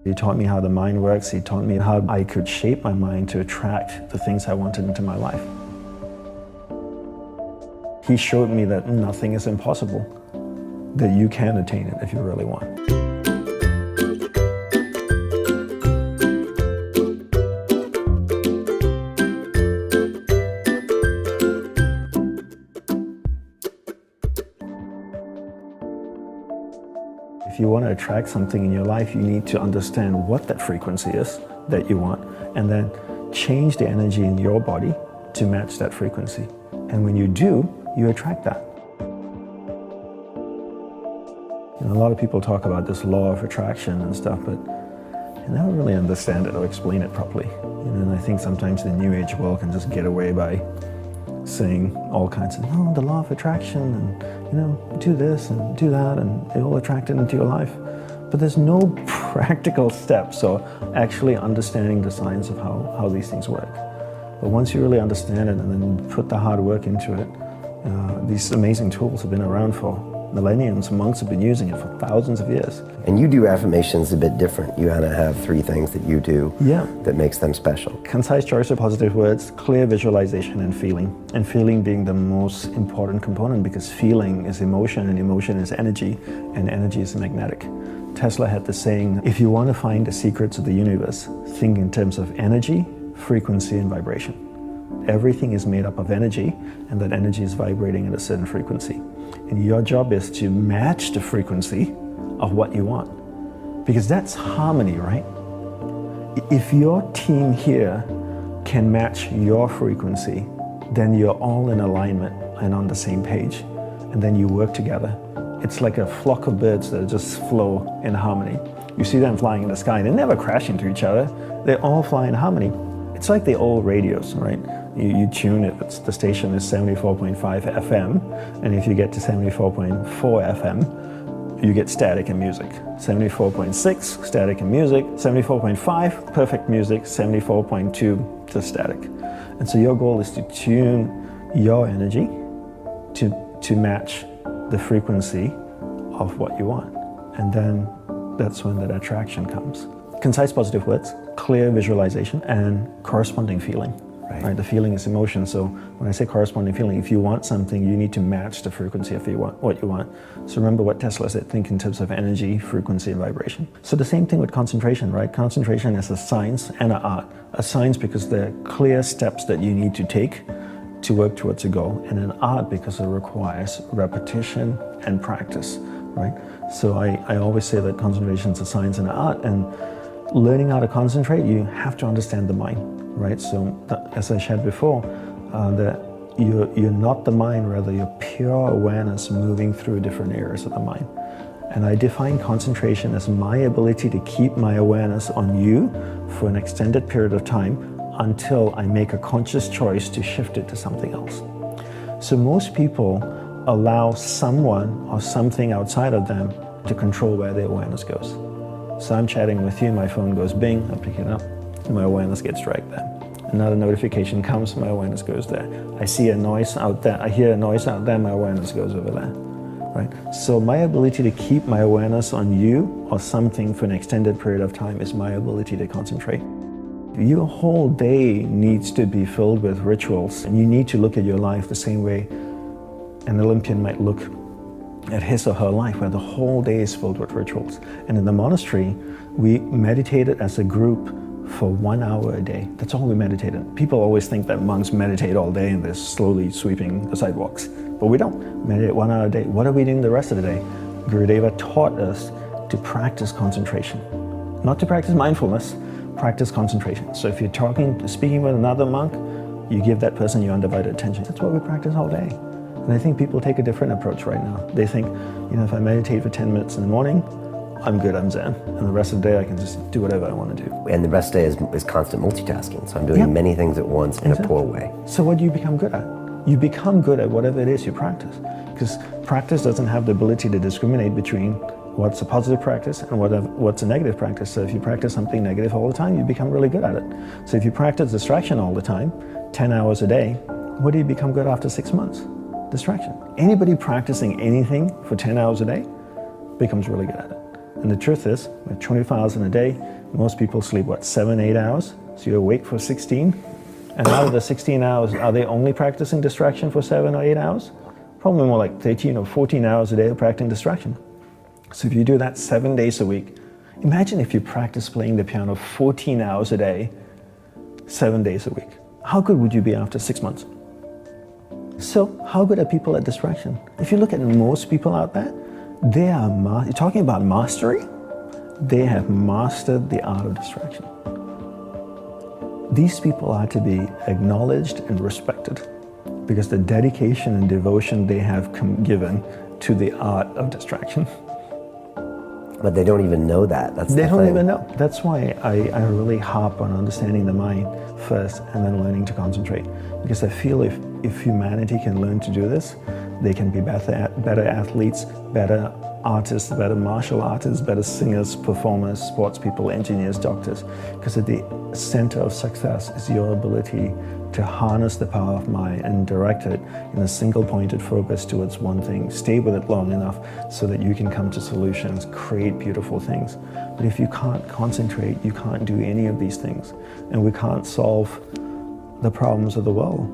He taught me how the mind works. He taught me how I could shape my mind to attract the things I wanted into my life. He showed me that nothing is impossible, that you can attain it if you really want. If you want to attract something in your life, you need to understand what that frequency is that you want, and then change the energy in your body to match that frequency. And when you do, you attract that. A lot of people talk about this law of attraction and stuff, but you never really understand it or explain it properly. And I think sometimes the New Age world can just get away by saying all kinds of, oh, the law of attraction, and do this and do that, and it will attract it into your life. But there's no practical steps or actually understanding the science of how these things work. But once you really understand it and then put the hard work into it, these amazing tools have been around for millenniums. Monks have been using it for thousands of years. And you do affirmations a bit different. You kind of have 3 things that you do that makes them special. Concise choice of positive words, clear visualization, and feeling. And feeling being the most important component, because feeling is emotion and emotion is energy, and energy is magnetic. Tesla had the saying, if you want to find the secrets of the universe, think in terms of energy, frequency, and vibration. Everything is made up of energy, and that energy is vibrating at a certain frequency. And your job is to match the frequency of what you want. Because that's harmony, right? If your team here can match your frequency, then you're all in alignment and on the same page. And then you work together. It's like a flock of birds that just flow in harmony. You see them flying in the sky, they never crash into each other. They all fly in harmony. It's like the old radios, right? You tune it, the station is 74.5 FM, and if you get to 74.4 FM, you get static and music. 74.6, static and music. 74.5, perfect music. 74.2, just static. And so your goal is to tune your energy to match the frequency of what you want. And then that's when that attraction comes. Concise positive words, clear visualization, and corresponding feeling. Right? The feeling is emotion. So when I say corresponding feeling, if you want something, you need to match the frequency of what you want. So remember what Tesla said, think in terms of energy, frequency, and vibration. So the same thing with concentration, right? Concentration is a science and an art. A science because there are clear steps that you need to take to work towards a goal, and an art because it requires repetition and practice, right? So I always say that concentration is a science and an art, and learning how to concentrate, you have to understand the mind, right? So as I shared before, that you're not the mind, rather you're pure awareness moving through different areas of the mind. And I define concentration as my ability to keep my awareness on you for an extended period of time until I make a conscious choice to shift it to something else. So most people allow someone or something outside of them to control where their awareness goes. So I'm chatting with you, my phone goes bing, I pick it up, and my awareness gets dragged there. Another notification comes, my awareness goes there. I see a noise out there, I hear a noise out there, my awareness goes over there. Right? So my ability to keep my awareness on you or something for an extended period of time is my ability to concentrate. Your whole day needs to be filled with rituals, and you need to look at your life the same way an Olympian might look at his or her life, where the whole day is filled with rituals. And in the monastery, we meditated as a group for 1 hour a day. That's all we meditated. People always think that monks meditate all day and they're slowly sweeping the sidewalks. But we don't. Meditate 1 hour a day. What are we doing the rest of the day? Gurudeva taught us to practice concentration. Not to practice mindfulness, practice concentration. So if you're speaking with another monk, you give that person your undivided attention. That's what we practice all day. And I think people take a different approach right now. They think, if I meditate for 10 minutes in the morning, I'm good, I'm zen. And the rest of the day I can just do whatever I want to do. And the rest of the day is constant multitasking. So I'm doing many things at once in a poor way. So what do you become good at? You become good at whatever it is you practice. Because practice doesn't have the ability to discriminate between what's a positive practice and what's a negative practice. So if you practice something negative all the time, you become really good at it. So if you practice distraction all the time, 10 hours a day, what do you become good after 6 months? Distraction. Anybody practicing anything for 10 hours a day becomes really good at it. And the truth is, with 24 hours in a day, Most people sleep, 7, 8 hours? So you're awake for 16? And out of the 16 hours, are they only practicing distraction for 7 or 8 hours? Probably more like 13 or 14 hours a day of practicing distraction. So if you do that 7 days a week, imagine if you practice playing the piano 14 hours a day, 7 days a week. How good would you be after 6 months? So how good are people at distraction? If you look at most people out there, they are, you're talking about mastery? They have mastered the art of distraction. These people are to be acknowledged and respected because the dedication and devotion they have given to the art of distraction. But they don't even know that. They don't even know. That's why I really harp on understanding the mind first and then learning to concentrate. Because I feel if humanity can learn to do this, they can be better athletes, better artists, better martial artists, better singers, performers, sports people, engineers, doctors. Because at the center of success is your ability to harness the power of mind and direct it in a single-pointed focus towards one thing. Stay with it long enough so that you can come to solutions, create beautiful things. But if you can't concentrate, you can't do any of these things. And we can't solve the problems of the world